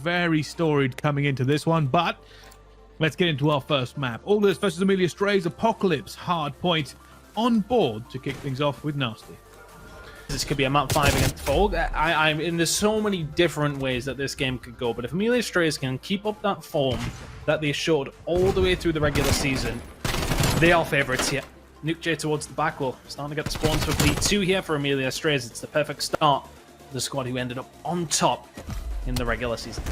very storied coming into this one, but let's get into our first map. August versus AmeliaStraYs Apocalypse. Hard point on board to kick things off with Nasty. This could be a map 5 against 4. There's so many different ways that this game could go, but if AmeliaStraYs can keep up that form that they showed all the way through the regular season, they are favourites here. NukeJ towards the back will starting to get the spawns for P2 here for AmeliaStraYs. It's the perfect start for the squad who ended up on top in the regular season.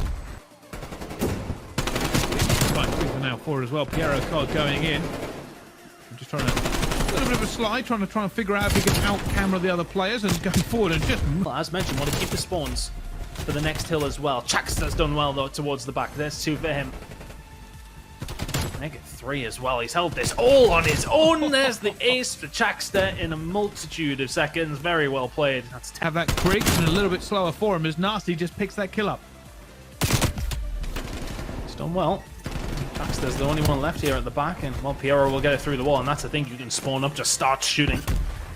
Right, for now forward as well. Piero Cod going in. I'm just trying to a little bit of a slide, trying to figure out if he can out camera the other players and going forward and just. Well, as mentioned, want to keep the spawns for the next hill as well. Chaxter's done well though towards the back. There's 2 for him. Make it 3 as well. He's held this all on his own. There's the ace for Chaxter in a multitude of seconds. Very well played. That's have that creep and a little bit slower for him as Nasty just picks that kill up. It's done well. Chaxter's the only one left here at the back, and well, Piero will get it through the wall, and that's the thing. You can spawn up, just start shooting.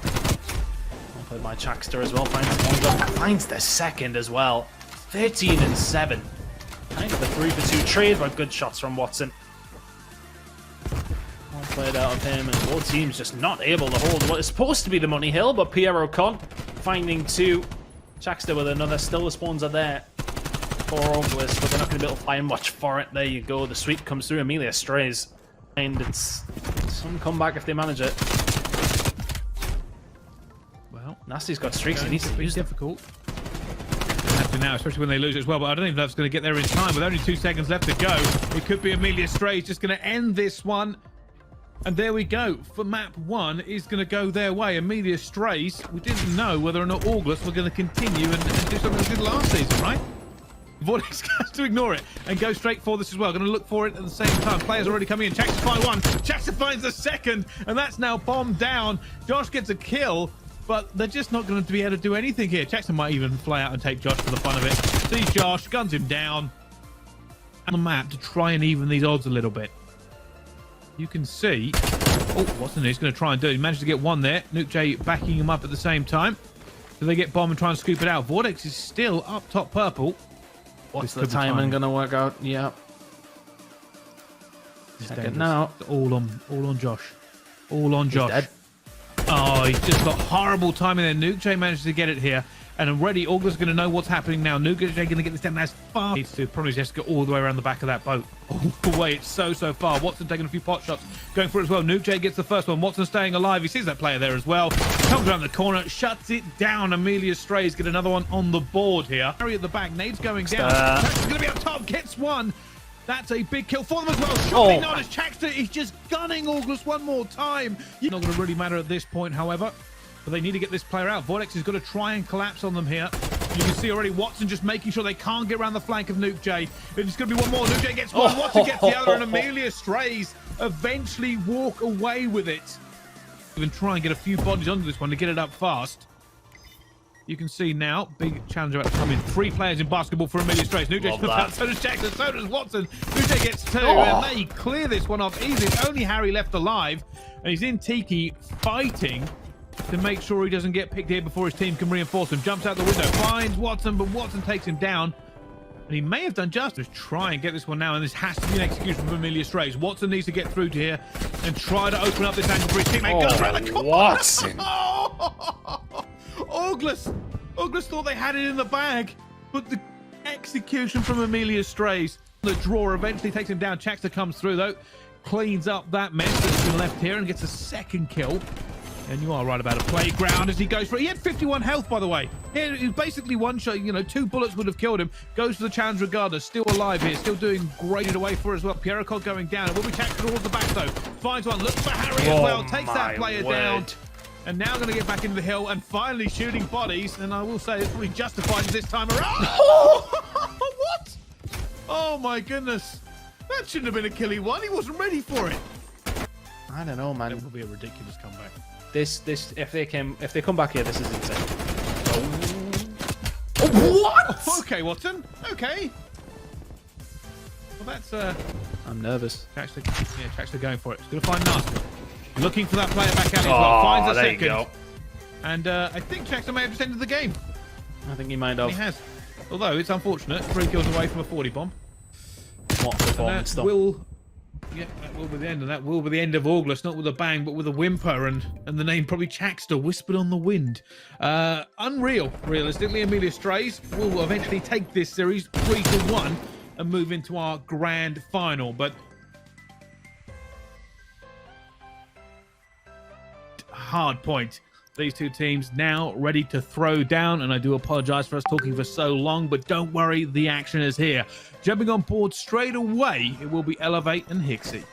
Well played by Chaxter as well. Finds the second as well. 13 and 7. Kind of a 3-for-2 trade, but good shots from Watson. Well played out of him, and both teams just not able to hold what is supposed to be the money hill, but Piero Cod finding 2. Chaxter with another. Still the spawns are there for August, but they're not going to be able to find much for it. There you go. The sweep comes through. AmeliaStraYs. And it's some comeback if they manage it. Well, Nasty's got streaks. He needs to use them. Difficult. Now, especially when they lose as well, but I don't even know if it's going to get there in time. With only 2 seconds left to go, it could be AmeliaStraYs just going to end this one. And there we go. For map 1 is going to go their way. AmeliaStraYs, we didn't know whether or not August were going to continue and do something they did last season, right? Vortex has to ignore it and go straight for this as well. Going to look for it at the same time. Players already coming in. Chaxter finds 1. Chaxter finds the second, and that's now bombed down. Josh gets a kill, but they're just not going to be able to do anything here. Chaxter might even fly out and take Josh for the fun of it. Sees Josh, guns him down on the map to try and even these odds a little bit. You can see. Oh, Watson is going to try and do it. He managed to get 1 there. NukeJ backing him up at the same time. So they get bomb and try and scoop it out. Vortex is still up top purple. What's the timing going to work out? Yeah. Second now. All on Josh. All on Josh. Dead. Oh, he's just got horrible timing there. NukeJ manages to get it here. And already August is going to know what's happening now. NukeJ going to get this down as far. Needs to probably just go all the way around the back of that boat. All the way. It's so far. Watson taking a few pot shots. Going for it as well. NukeJ gets the first one. Watson staying alive. He sees that player there as well. Comes around the corner. Shuts it down. AmeliaStraYs get another one on the board here. Harry at the back. Nades going down. Chaxter's going to be up top. Gets 1. That's a big kill for them as well. Surely not as Chaxter is just gunning August one more time. Not going to really matter at this point, however. But they need to get this player out. Vortex is going to try and collapse on them here. You can see already Watson just making sure they can't get around the flank of NukeJ. It's going to be 1 more. NukeJ gets 1. Watson gets the other. And AmeliaStraYs eventually walk away with it. Even try and get a few bodies onto this one to get it up fast. You can see now, big challenge about to come in. 3 players in basketball for AmeliaStraYs. NukeJ comes out, so does Chaxter, so does Watson. NukeJ gets 2, and they clear this one off easily. It's only Harry left alive, and he's in Tiki fighting to make sure he doesn't get picked here before his team can reinforce him. Jumps out the window, finds Watson, but Watson takes him down. And he may have done justice. Try and get this one now, and this has to be an execution from AmeliaStraYs. Watson needs to get through to here and try to open up this angle for his teammate. Goes around the corner. Watson! August thought they had it in the bag, but the execution from AmeliaStraYs. The draw eventually takes him down. Chaxter comes through, though. Cleans up that mess that's been left here and gets a second kill. And you are right about a playground as he goes for it. He had 51 health, by the way. Here, he was basically one shot. You know, 2 bullets would have killed him. Goes for the challenge regardless. Still alive here. Still doing great away for as well. Piero Cod going down. It will be Chaxter towards the back, though. Finds 1. Looks for Harry as well. Takes that player down. And now going to get back into the hill and finally shooting bodies. And I will say it's probably justified this time around. What? Oh, my goodness. That shouldn't have been a kill he won. He wasn't ready for it. I don't know, man. It will be a ridiculous comeback. This if they come back here, this is insane. Oh, what? Okay, Watson. Okay. Well, that's I'm nervous. Chaxter going for it. He's going to find Nasty. Looking for that player back out as well. Finds a second. And I think Chaxter may have just ended the game. I think he might have. He has. Although it's unfortunate, 3 kills away from a 40 bomb. What performance, though. That will be the end, and that will be the end of August, not with a bang, but with a whimper, and the name probably Chaxter whispered on the wind. Unreal, realistically. AmeliaStraYs will eventually take this series 3-1 and move into our grand final, but hard point. These two teams now ready to throw down, and I do apologize for us talking for so long, but don't worry, the action is here. Jumping on board straight away, it will be Elevate and Hixie.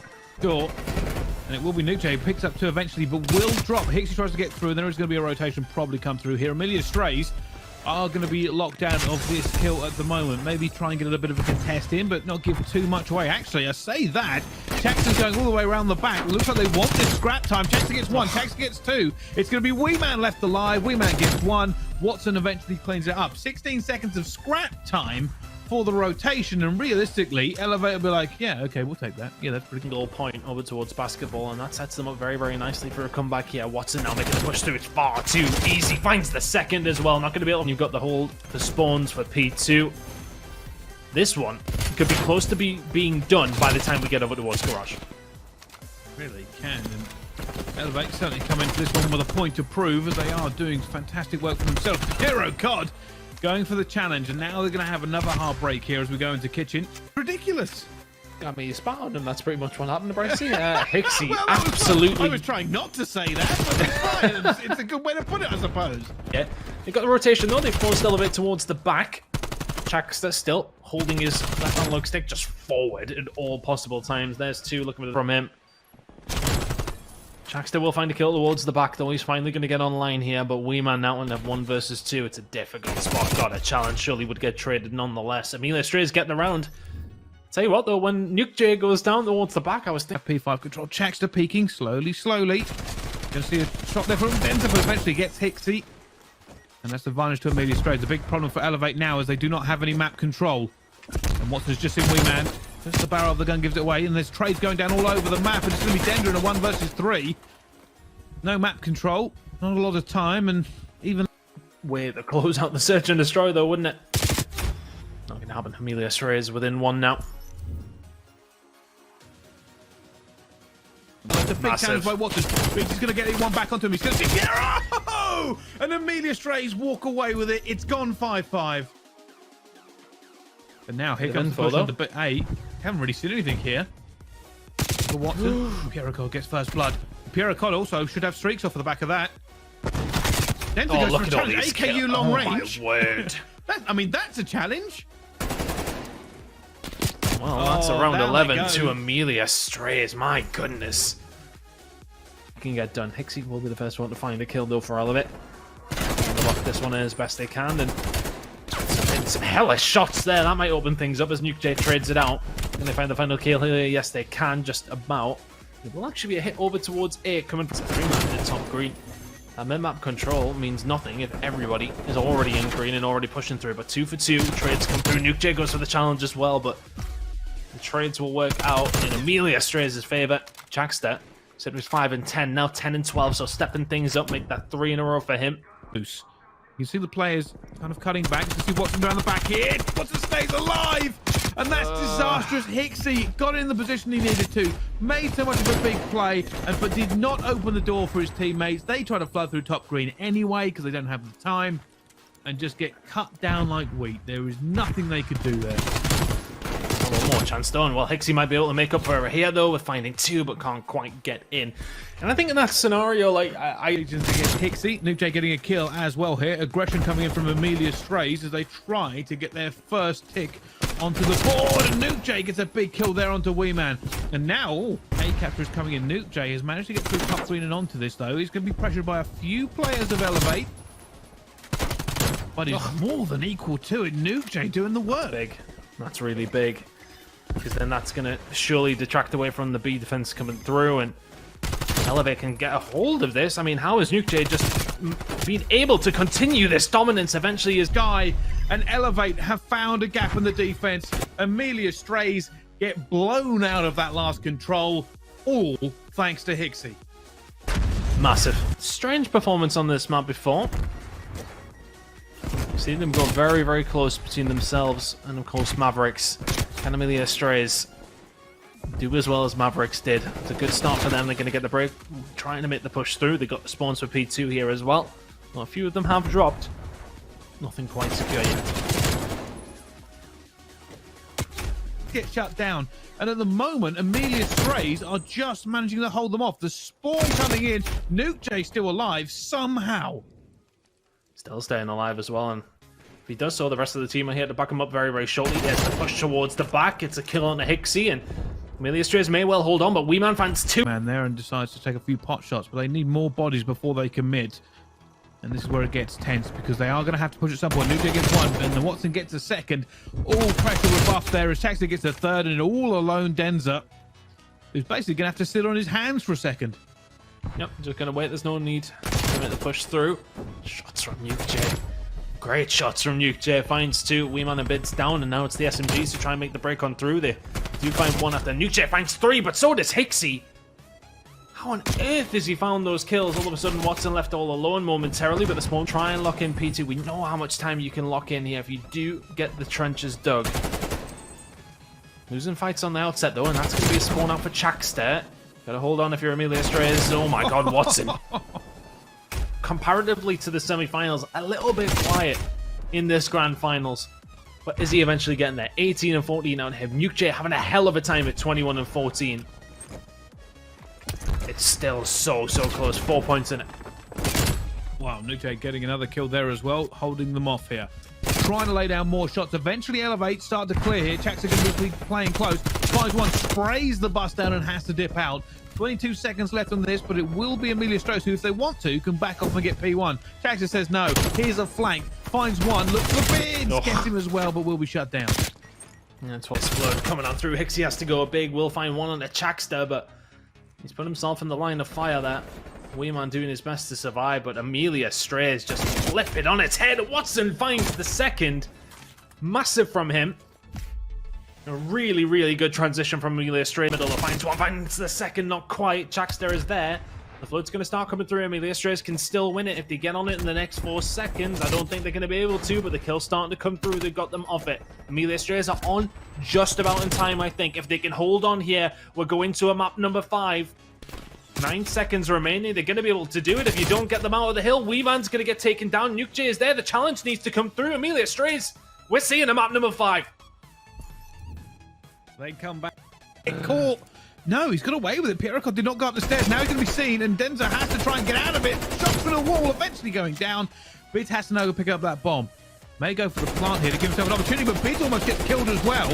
Sure, and it will be NukeJay who picks up 2 eventually, but will drop. Hixie tries to get through, and there is going to be a rotation probably come through here. AmeliaStraYs are going to be locked out of this kill at the moment. Maybe try and get a little bit of a contest in, but not give too much away. Actually, I say that. Chaxter's going all the way around the back. It looks like they want this scrap time. Chaxter gets 1, Chaxter gets 2. It's going to be Wee Man left alive. Wee Man gets 1. Watson eventually cleans it up. 16 seconds of scrap time for the rotation, and realistically, Elevate will be like, yeah, okay, we'll take that. Yeah, that's pretty good. Goal point over towards basketball, and that sets them up very, very nicely for a comeback here. Watson now making a push through. It's far too easy. Finds the second as well. Not going to be able. You've got the hold for spawns for P2. This one could be close to being done by the time we get over towards Garage. Really can. And Elevate certainly come into this one with a point to prove, as they are doing fantastic work for themselves. Hero COD going for the challenge, and now they're going to have another hard break here as we go into kitchen. Ridiculous. I mean, you spot on, and that's pretty much what happened to Brycey. Hixie, well, absolutely. I was trying not to say that, but it's fine. It's a good way to put it, I suppose. Yeah, they got the rotation though. They forced Elevate towards the back. Chaxter still holding his left analog stick just forward at all possible times. There's 2 looking from him. Chaxter will find a kill towards the back, though. He's finally going to get online here, but Wee Man now in 1 versus 2. It's a difficult spot. God, a challenge surely would get traded nonetheless. AmeliaStraYs getting around. Tell you what, though, when NukeJay goes down towards the back, I was thinking... P5 control. Chaxter peeking slowly. Going to see a shot there from Denver, but eventually gets Hixie. And that's the advantage to AmeliaStraYs. The big problem for Elevate now is they do not have any map control. And Watson's just in Wee Man. Just the barrel of the gun gives it away, and there's trades going down all over the map, and it's going to be Dender in a 1 versus 3. No map control, not a lot of time, and even... Way to close out the search and destroy, though, wouldn't it? Not going to happen. AmeliaStraYs within 1 now. That's a big challenge by Watson. He's going to get it 1 back onto him. He's going to see... Oh! And AmeliaStraYs walk away with it. It's gone 5-5. And now here comes the push on to 8. Haven't really seen anything here. For Watson. Pierre gets first blood. Pierre also should have streaks off of the back of that. Denver goes look for a at all challenge. these AKU long range. My word. I mean, that's a challenge. Well, that's around 11 to AmeliaStraYs. My goodness. Can get done. Hixie will be the first one to find a kill, though, for all of it. Lock this one in as best they can, and some hellish shots there. That might open things up as NukeJay trades it out. Can they find the final kill here? Yes, they can, just about. It will actually be a hit over towards A, coming from 3-man in the top green. Mid-map control means nothing if everybody is already in green and already pushing through. But 2 for 2, trades come through. NukeJay goes for the challenge as well, but the trades will work out in AmeliaStraYs' favor. Chaxter said it was 5 and 10, now 10 and 12, so stepping things up, make that 3 in a row for him. Loose. You see the players kind of cutting back to see Watson down the back here. Watson stays alive! And that's disastrous. Hixie got in the position he needed to, made so much of a big play, but did not open the door for his teammates. They try to flood through top green anyway because they don't have the time, and just get cut down like wheat. There is nothing they could do there. One more chance done. Well, Hixie might be able to make up for it here, though, with finding 2, but can't quite get in. And I think in that scenario, like, Agents against Hixie. NukeJay getting a kill as well here. Aggression coming in from AmeliaStraYs as they try to get their first tick onto the board. And NukeJay gets a big kill there onto Wee Man. And now, A-Captor is coming in. NukeJay has managed to get through top green and onto this, though. He's going to be pressured by a few players of Elevate. But he's more than equal to it. NukeJay doing the work. Big. That's really big. Because then that's going to surely detract away from the B defense coming through, and Elevate can get a hold of this. I mean, how has NukeJay just been able to continue this dominance? Eventually, his guy and Elevate have found a gap in the defense. AmeliaStraYs get blown out of that last control, all thanks to Hixie. Massive. Strange performance on this map before. Seeing them go very, very close between themselves and, of course, Mavericks. Can AmeliaStraYs do as well as Mavericks did? It's a good start for them. They're going to get the break, trying to make the push through. They got the spawns for P2 here as well. Well, a few of them have dropped. Nothing quite secure yet. Get shut down, and at the moment AmeliaStraYs are just managing to hold them off. The spawn coming in, NukeJ still alive somehow. Still staying alive as well, and if he does so, the rest of the team are here to back him up very, very shortly. There's the push towards the back. It's a kill on a Hixie, and AmeliaStraYs may well hold on, but Weeman finds 2 man there and decides to take a few pot shots, but they need more bodies before they commit. And this is where it gets tense, because they are going to have to push at some point. NukeJ gets one, and then Watson gets a second. All pressure rebuffed there as Chaxter gets a third, and all alone Denza, who's basically going to have to sit on his hands for a second. Yep, just going to wait. There's no need to make the push through. Shots from NukeJ. Great shots from NukeJ. Finds 2. Weeman and Bids down, and now it's the SMGs to try and make the break on through. They do find 1 after NukeJ finds 3, but so does Hixie. How on earth has he found those kills? All of a sudden, Watson left all alone momentarily, but the spawn try and lock in P2. We know how much time you can lock in here if you do get the trenches dug. Losing fights on the outset, though, and that's going to be a spawn out for Chaxter. Gotta hold on if you're AmeliaStraYs. Oh my god, Watson. Comparatively to the semi-finals, a little bit quiet in this grand finals. But is he eventually getting there? 18 and 14 out of him. NukeJ having a hell of a time at 21 and 14. It's still so close. 4 points in it. Wow, NukeJ getting another kill there as well, holding them off here. Trying to lay down more shots, eventually elevate, start to clear here. Chaxter going to be playing close. Finds one, sprays the bus down and has to dip out. 22 seconds left on this, but it will be AmeliaStraYs who, if they want to, can back off and get P1. Chaxter says no. Here's a flank. Finds one. Looks for Bids. Oh. Gets him as well, but will be shut down. And that's what's Explode coming on through. Hixie has to go big. Will find one on the Chaxter, but he's put himself in the line of fire there. Weeman doing his best to survive, but AmeliaStraYs just flip it on its head. Watson finds the second. Massive from him. A really, really good transition from AmeliaStraYs. Middle of finds one, finds the second, not quite. Chaxter is there. The flood's going to start coming through. AmeliaStraYs can still win it if they get on it in the next 4 seconds. I don't think they're going to be able to, but the kill's starting to come through. They've got them off it. AmeliaStraYs are on just about in time, I think. If they can hold on here, we're going to a map number 5. 9 seconds remaining. They're going to be able to do it if you don't get them out of the hill. Weeman's going to get taken down. NukeJ is there. The challenge needs to come through. AmeliaStraYs, we're seeing a map number 5. They come back. Caught. No, he's got away with it. Pierrot did not go up the stairs. Now he's going to be seen, and Denza has to try and get out of it. Shots for the wall, eventually going down. Bids has to now go pick up that bomb. May go for the plant here to give himself an opportunity, but Bids almost gets killed as well.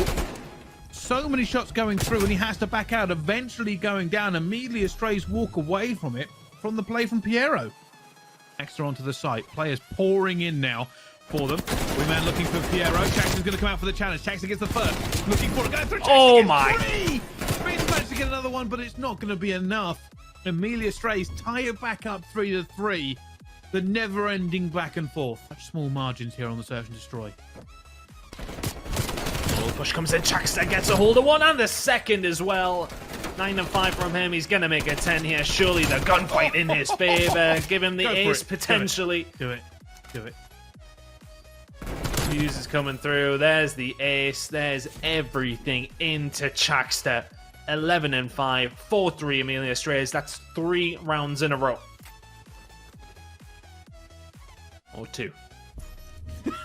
So many shots going through, and he has to back out, eventually going down. AmeliaStraYs walk away from it, from the play from Pierrot. Extra onto the site. Players pouring in now for them. Weeman looking for Pierrot. Chaxter's going to come out for the challenge. Chaxter gets the first. Looking for it. Going through. Oh my! Bids managed to get another one, but it's not going to be enough. AmeliaStraYs tie it back up 3-3. The never-ending back and forth. Such small margins here on the Search and Destroy. Push comes in. Chaxter gets a hold of one and the second as well. 9 and 5 from him. He's going to make a 10 here. Surely the gunfight in his favor. Give him the ace potentially. Do it. Do it. Fuse is coming through. There's the ace. There's everything into Chaxter. 11 and 5. 4-3 AmeliaStraYs. That's 3 rounds in a row. Or 2. No, it's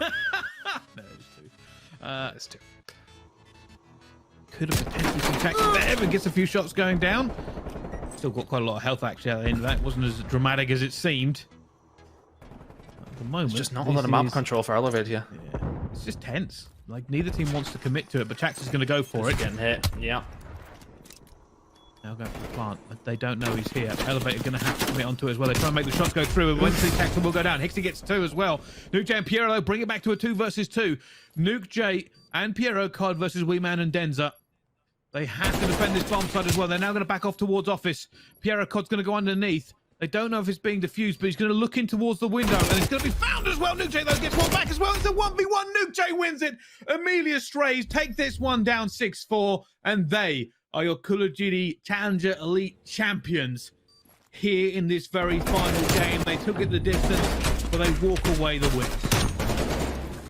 2. It's 2. Could have potentially seen Chaxter there, but gets a few shots going down. Still got quite a lot of health actually at the end of that. It wasn't as dramatic as it seemed. At the moment, It's just not a lot of map control for Elevate here. Yeah, it's just tense. Like, neither team wants to commit to it, but Chaxter's going to go for it. Getting hit, yeah. Now going for the plant. They don't know he's here. Elevator going to have to commit onto it as well. They try and make the shots go through, and eventually Chaxter will go down. Hixie gets 2 as well. NukeJ and Pierrot bring it back to a 2 versus 2. NukeJ and Pierrot card versus Weeman and Denza. They have to defend this bomb site as well. They're now going to back off towards office. Pierrot Cod's going to go underneath. They don't know if it's being diffused, but he's going to look in towards the window, and it's going to be found as well. NukeJ, though, gets one back as well. It's a 1v1. NukeJ wins it. AmeliaStraYs take this one down 6-4, and they are your Call of Duty Challenger Elite champions here in this very final game. They took it the distance, but they walk away the win.